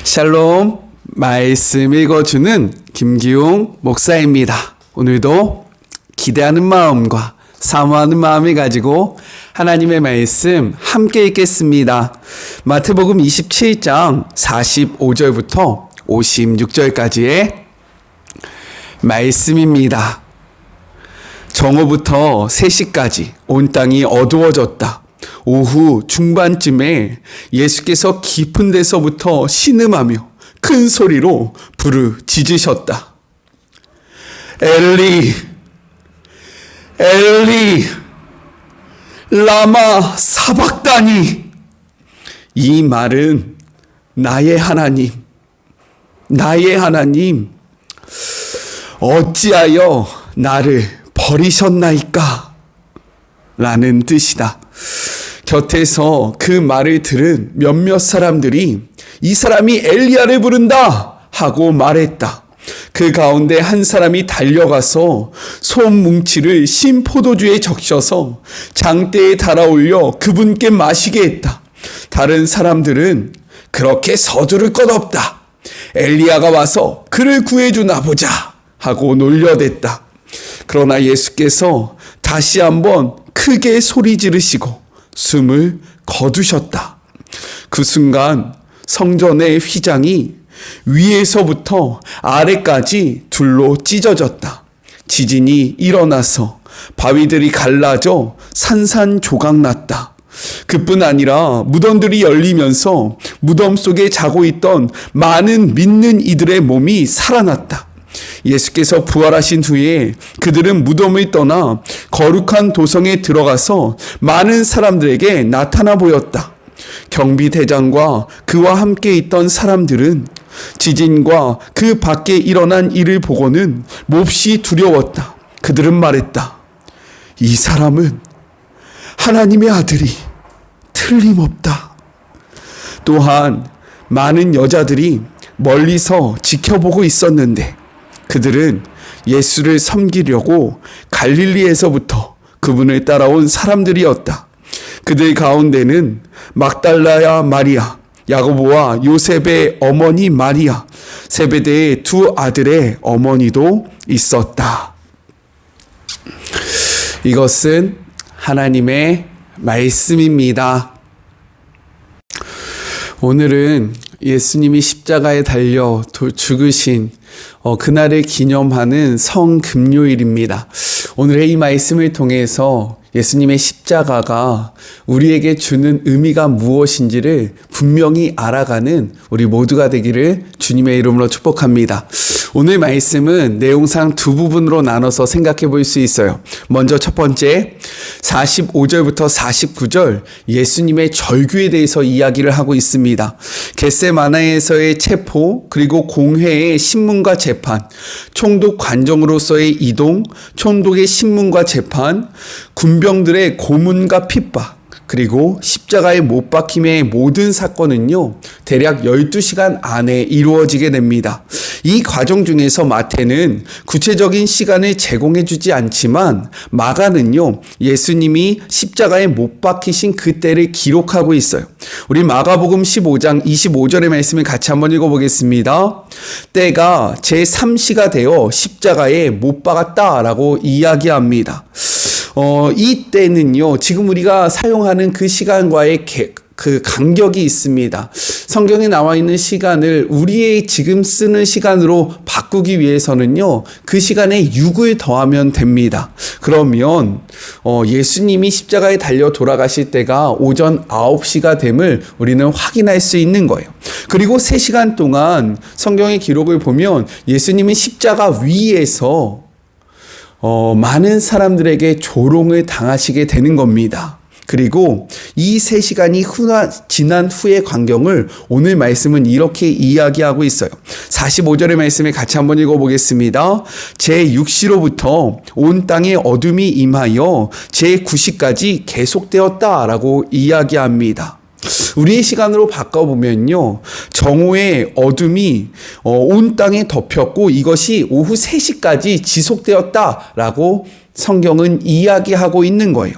샬롬, 말씀 읽어주는 김기용 목사입니다. 오늘도 기대하는 마음과 사모하는 마음을 가지고 하나님의 말씀 함께 읽겠습니다. 마태복음 27장 45절부터 56절까지의 말씀입니다. 정오부터 3시까지 온 땅이 어두워졌다. 오후 중반쯤에 예수께서 깊은 데서부터 신음하며 큰 소리로 부르짖으셨다. 엘리, 엘리, 라마 사박다니. 이 말은 나의 하나님, 나의 하나님, 어찌하여 나를 버리셨나이까? 라는 뜻이다. 곁에서 그 말을 들은 몇몇 사람들이 이 사람이 엘리야를 부른다 하고 말했다. 그 가운데 한 사람이 달려가서 솜뭉치를 신 포도주에 적셔서 장대에 달아올려 그분께 마시게 했다. 다른 사람들은 그렇게 서두를 것 없다. 엘리야가 와서 그를 구해주나 보자 하고 놀려댔다. 그러나 예수께서 다시 한번 크게 소리 지르시고 숨을 거두셨다. 그 순간 성전의 휘장이 위에서부터 아래까지 둘로 찢어졌다. 지진이 일어나서 바위들이 갈라져 산산조각났다. 그뿐 아니라 무덤들이 열리면서 무덤 속에 자고 있던 많은 믿는 이들의 몸이 살아났다. 예수께서 부활하신 후에 그들은 무덤을 떠나 거룩한 도성에 들어가서 많은 사람들에게 나타나 보였다. 경비대장과 그와 함께 있던 사람들은 지진과 그 밖에 일어난 일을 보고는 몹시 두려웠다. 그들은 말했다. 이 사람은 하나님의 아들이 틀림없다. 또한 많은 여자들이 멀리서 지켜보고 있었는데 그들은 예수를 섬기려고 갈릴리에서부터 그분을 따라온 사람들이었다. 그들 가운데는 막달라야 마리아, 야고보와 요셉의 어머니 마리아, 세베대의 두 아들의 어머니도 있었다. 이것은 하나님의 말씀입니다. 오늘은 예수님이 십자가에 달려 죽으신 그날을 기념하는 성금요일입니다. 오늘의 이 말씀을 통해서 예수님의 십자가가 우리에게 주는 의미가 무엇인지를 분명히 알아가는 우리 모두가 되기를 주님의 이름으로 축복합니다. 오늘 말씀은 내용상 두 부분으로 나눠서 생각해 볼 수 있어요. 먼저 첫 번째 45절부터 49절 예수님의 절규에 대해서 이야기를 하고 있습니다. 겟세마나에서의 체포, 그리고 공회의 신문과 재판, 총독 관정으로서의 이동, 총독의 신문과 재판, 군병들의 고문과 핍박, 그리고 십자가에 못 박힘의 모든 사건은요, 대략 12시간 안에 이루어지게 됩니다. 이 과정 중에서 마태는 구체적인 시간을 제공해 주지 않지만 마가는요, 예수님이 십자가에 못 박히신 그때를 기록하고 있어요. 우리 마가복음 15장 25절의 말씀을 같이 한번 읽어보겠습니다. 때가 제3시가 되어 십자가에 못 박았다라고 이야기합니다. 이 때는요, 지금 우리가 사용하는 그 시간과의 그 간격이 있습니다. 성경에 나와 있는 시간을 우리의 지금 쓰는 시간으로 바꾸기 위해서는요, 그 시간에 6을 더하면 됩니다. 그러면 예수님이 십자가에 달려 돌아가실 때가 오전 9시가 됨을 우리는 확인할 수 있는 거예요. 그리고 3시간 동안 성경의 기록을 보면 예수님은 십자가 위에서 많은 사람들에게 조롱을 당하시게 되는 겁니다. 그리고 이 3시간이 지난 후의 광경을 오늘 말씀은 이렇게 이야기하고 있어요. 45절의 말씀을 같이 한번 읽어보겠습니다. 제6시로부터 온 땅에 어둠이 임하여 제9시까지 계속되었다라고 이야기합니다. 우리의 시간으로 바꿔보면요, 정오의 어둠이 온 땅에 덮였고 이것이 오후 3시까지 지속되었다라고 성경은 이야기하고 있는 거예요.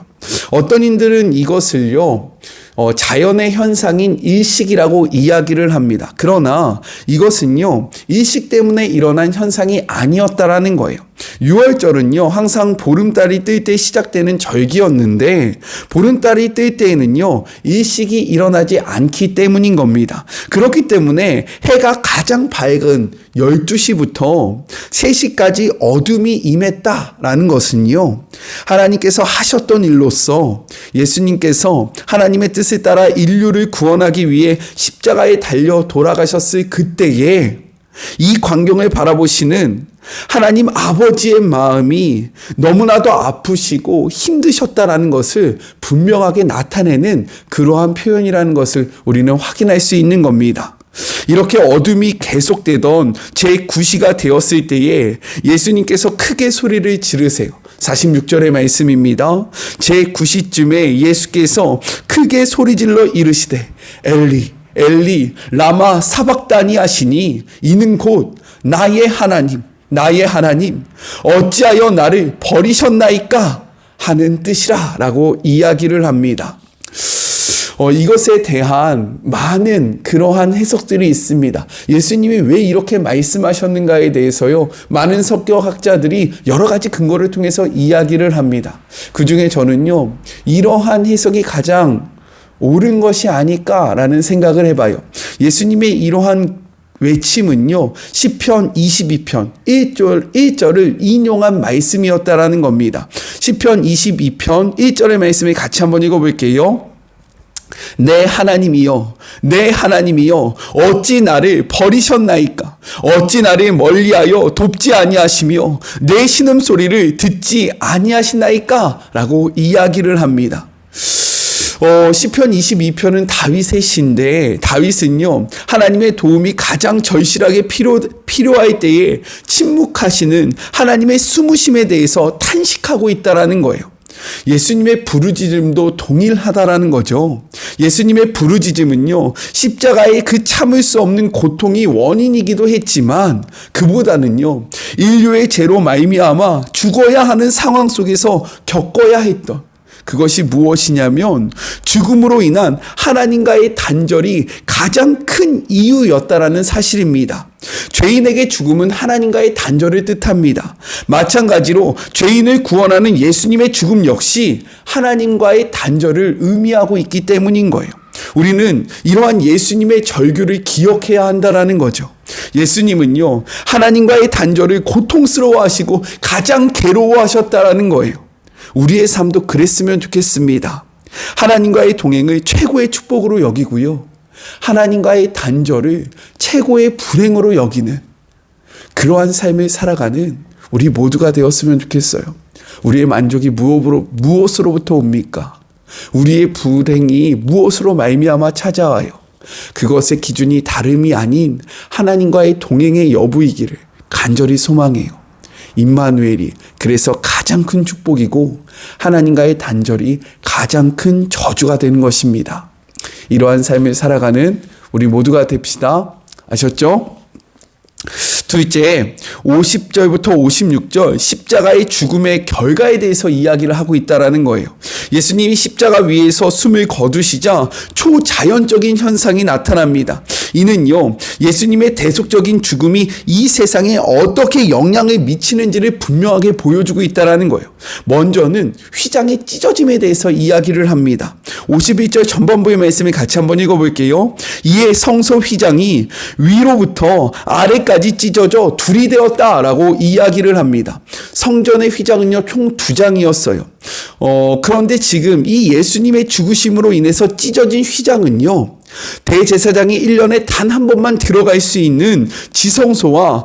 어떤 이들은 이것을요, 자연의 현상인 일식이라고 이야기를 합니다. 그러나 이것은요, 일식 때문에 일어난 현상이 아니었다라는 거예요. 6월절은요, 항상 보름달이 뜰 때 시작되는 절기였는데, 보름달이 뜰 때에는요, 일식이 일어나지 않기 때문인 겁니다. 그렇기 때문에 해가 가장 밝은 12시부터 3시까지 어둠이 임했다라는 것은요, 하나님께서 하셨던 일로서 예수님께서 하나님의 뜻을 따라 인류를 구원하기 위해 십자가에 달려 돌아가셨을 그때에 이 광경을 바라보시는 하나님 아버지의 마음이 너무나도 아프시고 힘드셨다라는 것을 분명하게 나타내는 그러한 표현이라는 것을 우리는 확인할 수 있는 겁니다. 이렇게 어둠이 계속되던 제9시가 되었을 때에 예수님께서 크게 소리를 지르세요. 46절의 말씀입니다. 제9시쯤에 예수께서 크게 소리질러 이르시되 엘리 엘리 라마 사박다니 하시니 이는 곧 나의 하나님 나의 하나님 어찌하여 나를 버리셨나이까 하는 뜻이라 라고 이야기를 합니다. 이것에 대한 많은 그러한 해석들이 있습니다. 예수님이 왜 이렇게 말씀하셨는가에 대해서요, 많은 석교학자들이 여러 가지 근거를 통해서 이야기를 합니다. 그 중에 저는요, 이러한 해석이 가장 옳은 것이 아닐까라는 생각을 해봐요. 예수님의 이러한 외침은요, 시편 22편 1절을 인용한 말씀이었다라는 겁니다. 시편 22편 1절의 말씀을 같이 한번 읽어볼게요. 내 하나님이여 내 하나님이여 어찌 나를 버리셨나이까 어찌 나를 멀리하여 돕지 아니하시며 내 신음소리를 듣지 아니하시나이까 라고 이야기를 합니다. 시편 22편은 다윗의 시인데 다윗은요, 하나님의 도움이 가장 절실하게 필요할 때에 침묵하시는 하나님의 숨으심에 대해서 탄식하고 있다라는 거예요. 예수님의 부르짖음도 동일하다라는 거죠. 예수님의 부르짖음은요, 십자가의 그 참을 수 없는 고통이 원인이기도 했지만 그보다는요, 인류의 죄로 말미암아 죽어야 하는 상황 속에서 겪어야 했던 그것이 무엇이냐면 죽음으로 인한 하나님과의 단절이 가장 큰 이유였다라는 사실입니다. 죄인에게 죽음은 하나님과의 단절을 뜻합니다. 마찬가지로 죄인을 구원하는 예수님의 죽음 역시 하나님과의 단절을 의미하고 있기 때문인 거예요. 우리는 이러한 예수님의 절규를 기억해야 한다라는 거죠. 예수님은요, 하나님과의 단절을 고통스러워하시고 가장 괴로워하셨다라는 거예요. 우리의 삶도 그랬으면 좋겠습니다. 하나님과의 동행을 최고의 축복으로 여기고요, 하나님과의 단절을 최고의 불행으로 여기는 그러한 삶을 살아가는 우리 모두가 되었으면 좋겠어요. 우리의 만족이 무엇으로부터 옵니까? 우리의 불행이 무엇으로 말미암아 찾아와요? 그것의 기준이 다름이 아닌 하나님과의 동행의 여부이기를 간절히 소망해요. 임마누엘이 그래서 가장 큰 축복이고 하나님과의 단절이 가장 큰 저주가 되는 것입니다. 이러한 삶을 살아가는 우리 모두가 됩시다. 아셨죠? 둘째, 50절부터 56절 십자가의 죽음의 결과에 대해서 이야기를 하고 있다라는 거예요. 예수님이 십자가 위에서 숨을 거두시자 초자연적인 현상이 나타납니다. 이는요, 예수님의 대속적인 죽음이 이 세상에 어떻게 영향을 미치는지를 분명하게 보여주고 있다라는 거예요. 먼저는 휘장의 찢어짐에 대해서 이야기를 합니다. 51절 전반부의 말씀을 같이 한번 읽어볼게요. 이에 성소 휘장이 위로부터 아래까지 찢어져 둘이 되었다라고 이야기를 합니다. 성전의 휘장은요, 총 2장이었어요. 그런데 지금 이 예수님의 죽으심으로 인해서 찢어진 휘장은요, 대제사장이 1년에 단 한 번만 들어갈 수 있는 지성소와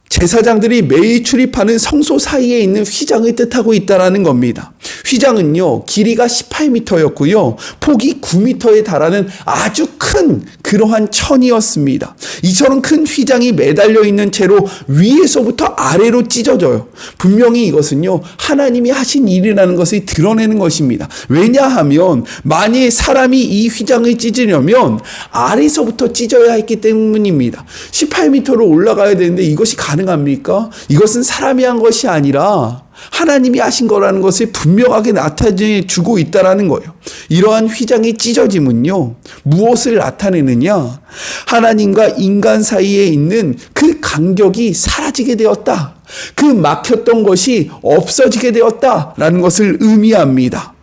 제사장들이 매일 출입하는 성소 사이에 있는 휘장을 뜻하고 있다는 겁니다. 휘장은요, 길이가 18m였고요. 폭이 9m에 달하는 아주 큰 그러한 천이었습니다. 이처럼 큰 휘장이 매달려 있는 채로 위에서부터 아래로 찢어져요. 분명히 이것은요, 하나님이 하신 일이라는 것을 드러내는 것입니다. 왜냐하면 만일 사람이 이 휘장을 찢으려면 아래서부터 찢어야 했기 때문입니다. 18m로 올라가야 되는데 이것이 가능합니까? 이것은 사람이 한 것이 아니라 하나님이 하신 거라는 것을 분명하게 나타내 주고 있다라는 거예요. 이러한 휘장이 찢어짐은요, 무엇을 나타내느냐? 하나님과 인간 사이에 있는 그 간격이 사라지게 되었다. 그 막혔던 것이 없어지게 되었다라는 것을 의미합니다.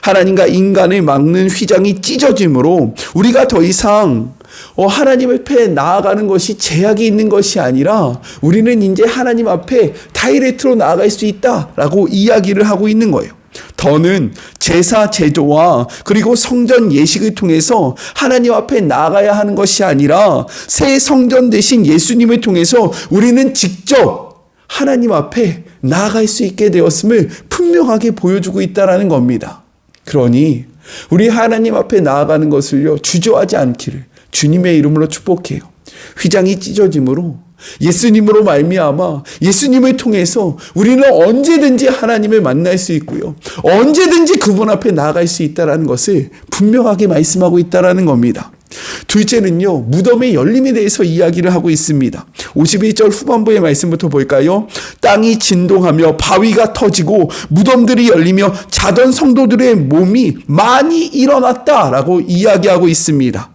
하나님과 인간을 막는 휘장이 찢어짐으로 우리가 더 이상 하나님 앞에 나아가는 것이 제약이 있는 것이 아니라 우리는 이제 하나님 앞에 다이렉트로 나아갈 수 있다라고 이야기를 하고 있는 거예요. 더는 제사 제도와 그리고 성전 예식을 통해서 하나님 앞에 나아가야 하는 것이 아니라 새 성전 되신 예수님을 통해서 우리는 직접 하나님 앞에 나아갈 수 있게 되었음을 분명하게 보여주고 있다는 겁니다. 그러니 우리 하나님 앞에 나아가는 것을요, 주저하지 않기를 주님의 이름으로 축복해요. 휘장이 찢어짐으로 예수님으로 말미암아 예수님을 통해서 우리는 언제든지 하나님을 만날 수 있고요, 언제든지 그분 앞에 나아갈 수 있다는 것을 분명하게 말씀하고 있다는 겁니다. 둘째는요, 무덤의 열림에 대해서 이야기를 하고 있습니다. 51절 후반부의 말씀부터 볼까요? 땅이 진동하며 바위가 터지고 무덤들이 열리며 자던 성도들의 몸이 많이 일어났다라고 이야기하고 있습니다.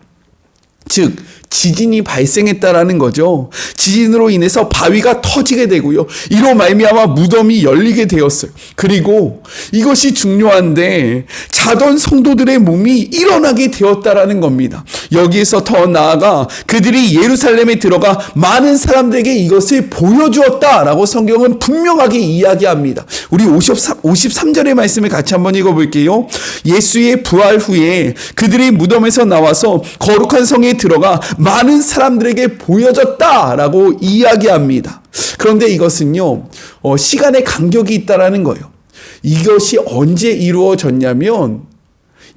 즉 지진이 발생했다라는 거죠. 지진으로 인해서 바위가 터지게 되고요, 이로 말미암아 무덤이 열리게 되었어요. 그리고 이것이 중요한데 자던 성도들의 몸이 일어나게 되었다라는 겁니다. 여기에서 더 나아가 그들이 예루살렘에 들어가 많은 사람들에게 이것을 보여주었다라고 성경은 분명하게 이야기합니다. 우리 53절의 말씀을 같이 한번 읽어볼게요. 예수의 부활 후에 그들이 무덤에서 나와서 거룩한 성에 들어가 많은 사람들에게 보여졌다라고 이야기합니다. 그런데 이것은요, 시간의 간격이 있다라는 거예요. 이것이 언제 이루어졌냐면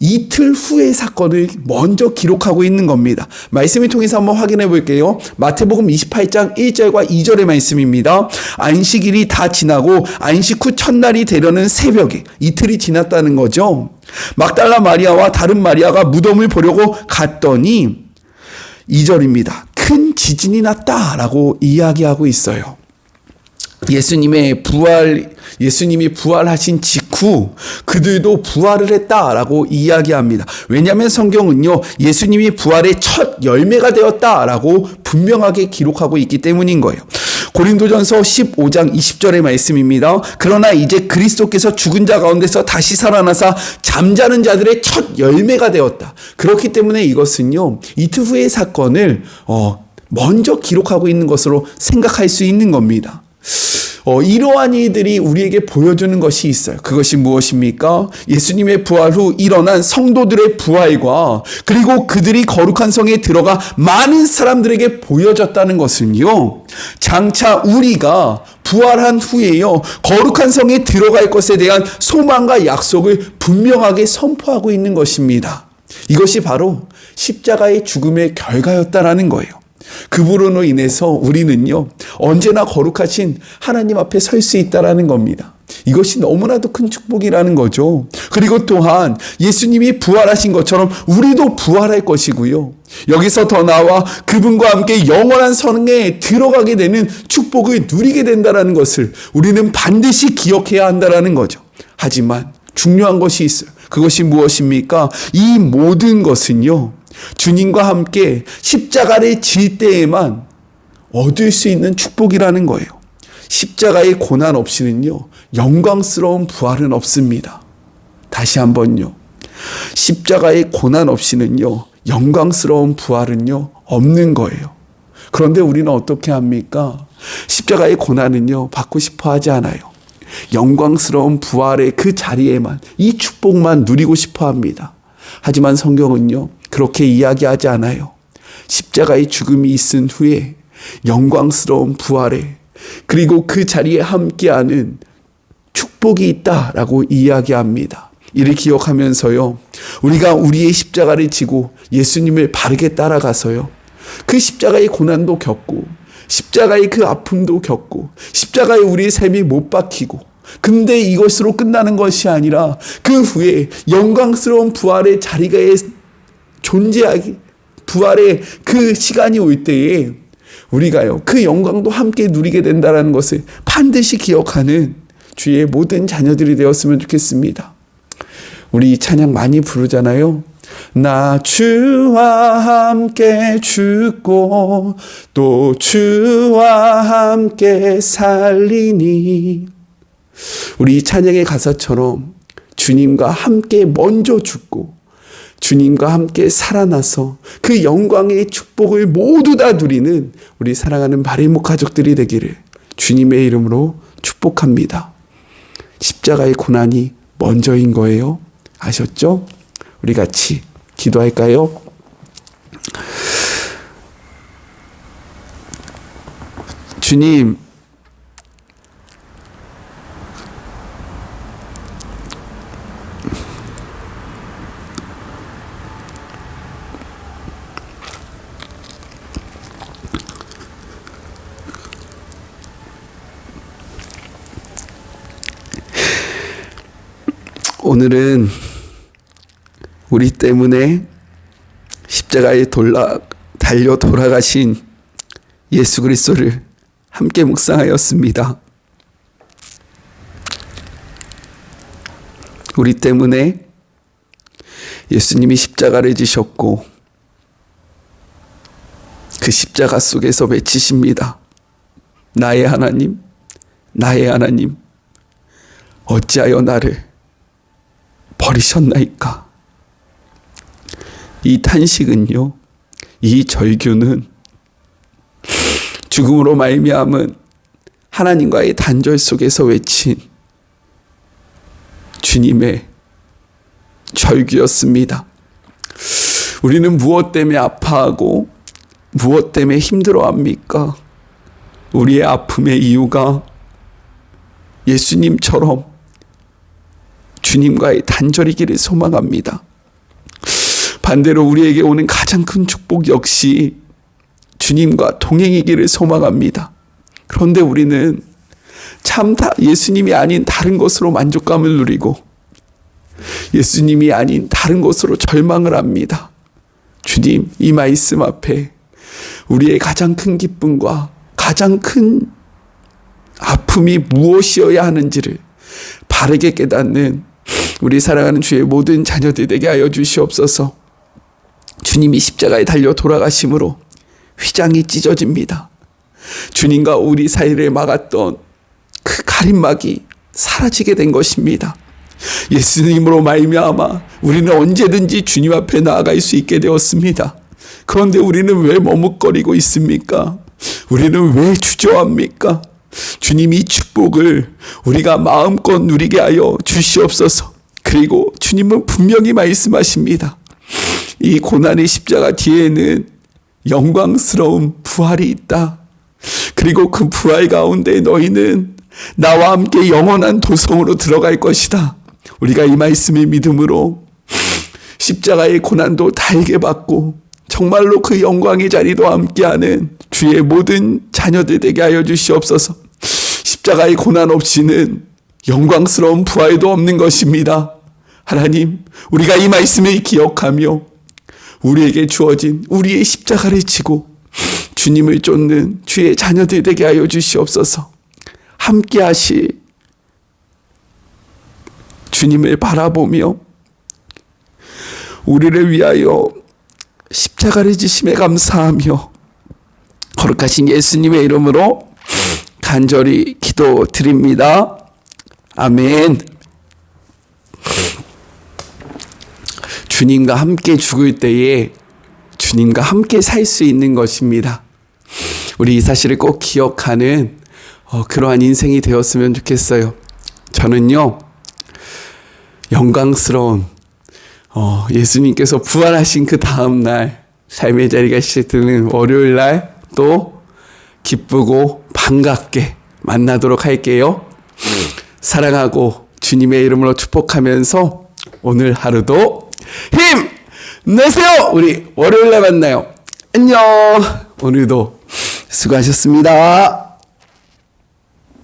이틀 후의 사건을 먼저 기록하고 있는 겁니다. 말씀을 통해서 한번 확인해 볼게요. 마태복음 28장 1절과 2절의 말씀입니다. 안식일이 다 지나고 안식 후 첫날이 되려는 새벽에, 이틀이 지났다는 거죠. 막달라 마리아와 다른 마리아가 무덤을 보려고 갔더니 2절입니다. 큰 지진이 났다라고 이야기하고 있어요. 예수님이 부활하신 직후 그들도 부활을 했다라고 이야기합니다. 왜냐하면 성경은요, 예수님이 부활의 첫 열매가 되었다라고 분명하게 기록하고 있기 때문인 거예요. 고린도전서 15장 20절의 말씀입니다. 그러나 이제 그리스도께서 죽은 자 가운데서 다시 살아나사 잠자는 자들의 첫 열매가 되었다. 그렇기 때문에 이것은요, 이틀 후의 사건을 먼저 기록하고 있는 것으로 생각할 수 있는 겁니다. 이러한 일들이 우리에게 보여주는 것이 있어요. 그것이 무엇입니까? 예수님의 부활 후 일어난 성도들의 부활과 그리고 그들이 거룩한 성에 들어가 많은 사람들에게 보여졌다는 것은요, 장차 우리가 부활한 후에요, 거룩한 성에 들어갈 것에 대한 소망과 약속을 분명하게 선포하고 있는 것입니다. 이것이 바로 십자가의 죽음의 결과였다라는 거예요. 그분으로 인해서 우리는요, 언제나 거룩하신 하나님 앞에 설 수 있다라는 겁니다. 이것이 너무나도 큰 축복이라는 거죠. 그리고 또한 예수님이 부활하신 것처럼 우리도 부활할 것이고요, 여기서 더 나아와 그분과 함께 영원한 성에 들어가게 되는 축복을 누리게 된다는 것을 우리는 반드시 기억해야 한다는 거죠. 하지만 중요한 것이 있어요. 그것이 무엇입니까? 이 모든 것은요, 주님과 함께 십자가를 질 때에만 얻을 수 있는 축복이라는 거예요. 십자가의 고난 없이는요, 영광스러운 부활은 없습니다. 다시 한번요, 십자가의 고난 없이는요, 영광스러운 부활은요, 없는 거예요. 그런데 우리는 어떻게 합니까? 십자가의 고난은요, 받고 싶어 하지 않아요. 영광스러운 부활의 그 자리에만, 이 축복만 누리고 싶어 합니다. 하지만 성경은요, 그렇게 이야기하지 않아요. 십자가의 죽음이 있은 후에 영광스러운 부활에, 그리고 그 자리에 함께하는 축복이 있다라고 이야기합니다. 이를 기억하면서요, 우리가 우리의 십자가를 지고 예수님을 바르게 따라가서요, 그 십자가의 고난도 겪고 십자가의 그 아픔도 겪고 십자가에 우리의 삶이 못 박히고, 근데 이것으로 끝나는 것이 아니라 그 후에 영광스러운 부활의 자리가 존재하기, 부활의 그 시간이 올 때에 우리가요, 그 영광도 함께 누리게 된다는 것을 반드시 기억하는 주의 모든 자녀들이 되었으면 좋겠습니다. 우리 찬양 많이 부르잖아요. 나 주와 함께 죽고 또 주와 함께 살리니. 우리 찬양의 가사처럼 주님과 함께 먼저 죽고 주님과 함께 살아나서 그 영광의 축복을 모두 다 누리는 우리 사랑하는 바리목 가족들이 되기를 주님의 이름으로 축복합니다. 십자가의 고난이 먼저인 거예요. 아셨죠? 우리 같이 기도할까요? 주님, 오늘은 우리 때문에 십자가에 달려 돌아가신 예수 그리스도를 함께 묵상하였습니다. 우리 때문에 예수님이 십자가를 지셨고 그 십자가 속에서 외치십니다. 나의 하나님, 나의 하나님, 어찌하여 나를 버리셨나이까. 이 탄식은요, 이 절규는 죽음으로 말미암은 하나님과의 단절 속에서 외친 주님의 절규였습니다. 우리는 무엇 때문에 아파하고 무엇 때문에 힘들어합니까? 우리의 아픔의 이유가 예수님처럼 주님과의 단절이기를 소망합니다. 반대로 우리에게 오는 가장 큰 축복 역시 주님과 동행이기를 소망합니다. 그런데 우리는 참 예수님이 아닌 다른 것으로 만족감을 누리고 예수님이 아닌 다른 것으로 절망을 합니다. 주님, 이 말씀 앞에 우리의 가장 큰 기쁨과 가장 큰 아픔이 무엇이어야 하는지를 바르게 깨닫는 우리 사랑하는 주의 모든 자녀들 되게 하여 주시옵소서. 주님이 십자가에 달려 돌아가심으로 휘장이 찢어집니다. 주님과 우리 사이를 막았던 그 가림막이 사라지게 된 것입니다. 예수님으로 말미암아 우리는 언제든지 주님 앞에 나아갈 수 있게 되었습니다. 그런데 우리는 왜 머뭇거리고 있습니까? 우리는 왜 주저합니까? 주님이 축복을 우리가 마음껏 누리게 하여 주시옵소서. 그리고 주님은 분명히 말씀하십니다. 이 고난의 십자가 뒤에는 영광스러운 부활이 있다. 그리고 그 부활 가운데 너희는 나와 함께 영원한 도성으로 들어갈 것이다. 우리가 이 말씀의 믿음으로 십자가의 고난도 달게 받고 정말로 그 영광의 자리도 함께하는 주의 모든 자녀들 되게 하여 주시옵소서. 십자가의 고난 없이는 영광스러운 부활도 없는 것입니다. 하나님, 우리가 이 말씀을 기억하며 우리에게 주어진 우리의 십자가를 지고 주님을 쫓는 주의 자녀들 되게 하여 주시옵소서. 함께 하실 주님을 바라보며 우리를 위하여 십자가를 지심에 감사하며 거룩하신 예수님의 이름으로 간절히 기도드립니다. 아멘. 주님과 함께 죽을 때에 주님과 함께 살 수 있는 것입니다. 우리 이 사실을 꼭 기억하는 그러한 인생이 되었으면 좋겠어요. 저는요, 영광스러운 예수님께서 부활하신 그 다음날 삶의 자리가 시작되는 월요일날 또 기쁘고 반갑게 만나도록 할게요. 사랑하고 주님의 이름으로 축복하면서 오늘 하루도 힘 내세요. 우리 월요일날 만나요. 안녕. 오늘도 수고하셨습니다.